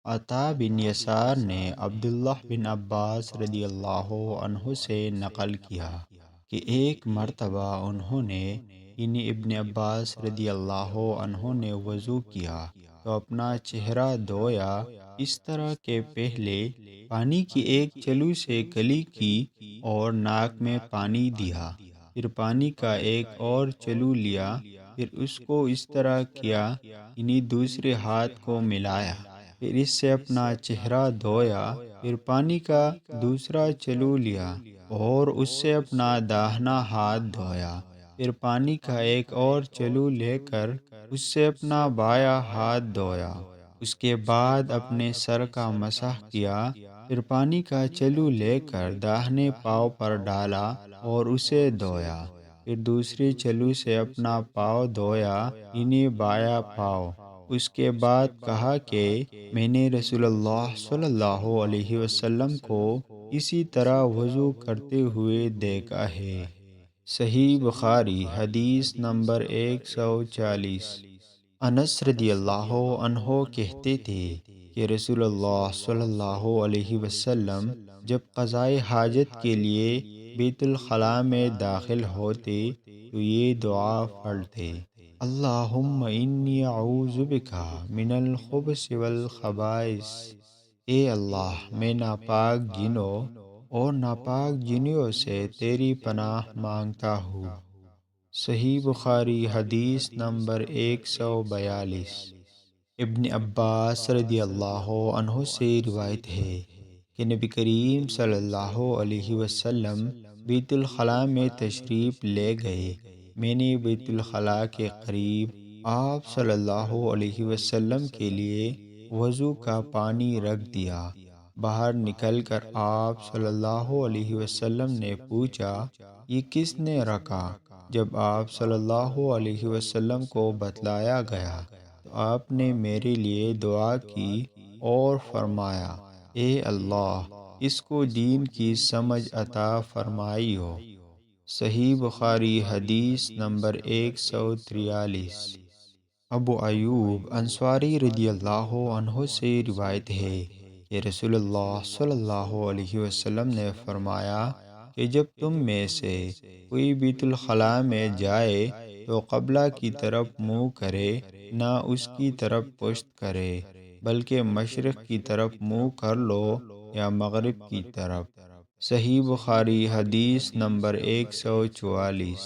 عطا بن یسار نے عبداللہ بن عباس رضی اللہ عنہ سے نقل کیا کہ ایک مرتبہ انہوں نے یعنی ابن عباس رضی اللہ عنہ نے وضو کیا تو اپنا چہرہ دھویا، اس طرح کہ پہلے پانی کی ایک چلو سے کلی کی اور ناک میں پانی دیا، پھر پانی کا ایک اور چلو لیا، پھر اس کو اس طرح کیا یعنی دوسرے ہاتھ کو ملایا، پھر اس سے اپنا چہرہ دھویا، پھر پانی کا دوسرا چلو لیا اور اس سے اپنا داہنا ہاتھ دھویا، پھر پانی کا ایک اور چلو لے کر اس سے اپنا بایاں ہاتھ دھویا، اس کے بعد اپنے سر کا مسح کیا، پھر پانی کا چلو لے کر داہنے پاؤں پر ڈالا اور اسے دھویا، پھر دوسری چلو سے اپنا پاؤں دھویا یعنی بایاں پاؤں۔ اس کے بعد کہا کہ میں نے رسول اللہ صلی اللہ علیہ وسلم کو اسی طرح وضو کرتے ہوئے دیکھا ہے۔ صحیح بخاری حدیث نمبر 140۔ انس رضی اللہ عنہ کہتے تھے کہ رسول اللہ صلی اللہ علیہ وسلم جب قضائے حاجت کے لیے بیت الخلاء میں داخل ہوتے تو یہ دعا پڑھتے: اللہم انی اعوذ بک من الخبث والخبائث۔ اے اللہ، میں ناپاک جنوں اور ناپاک جنیوں سے تیری پناہ مانگتا ہوں۔ صحیح بخاری حدیث نمبر 142۔ ابن عباس رضی اللہ عنہ سے روایت ہے کہ نبی کریم صلی اللہ علیہ وسلم بیت الخلاء میں تشریف لے گئے۔ میں نے بیت الخلاء کے قریب آپ صلی اللہ علیہ وسلم کے لیے وضو کا پانی رکھ دیا۔ باہر نکل کر آپ صلی اللہ علیہ وسلم نے پوچھا، یہ کس نے رکھا؟ جب آپ صلی اللہ علیہ وسلم کو بتلایا گیا تو آپ نے میرے لیے دعا کی اور فرمایا: اے اللہ، اس کو دین کی سمجھ عطا فرمائی ہو۔ صحیح بخاری حدیث نمبر 143۔ ابو ایوب انصاری رضی اللہ عنہ سے روایت ہے کہ رسول اللہ صلی اللہ علیہ وسلم نے فرمایا کہ جب تم میں سے کوئی بیت الخلاء میں جائے تو قبلہ کی طرف منہ کرے، نہ اس کی طرف پشت کرے، بلکہ مشرق کی طرف منہ کر لو یا مغرب کی طرف۔ صحیح بخاری حدیث نمبر 144۔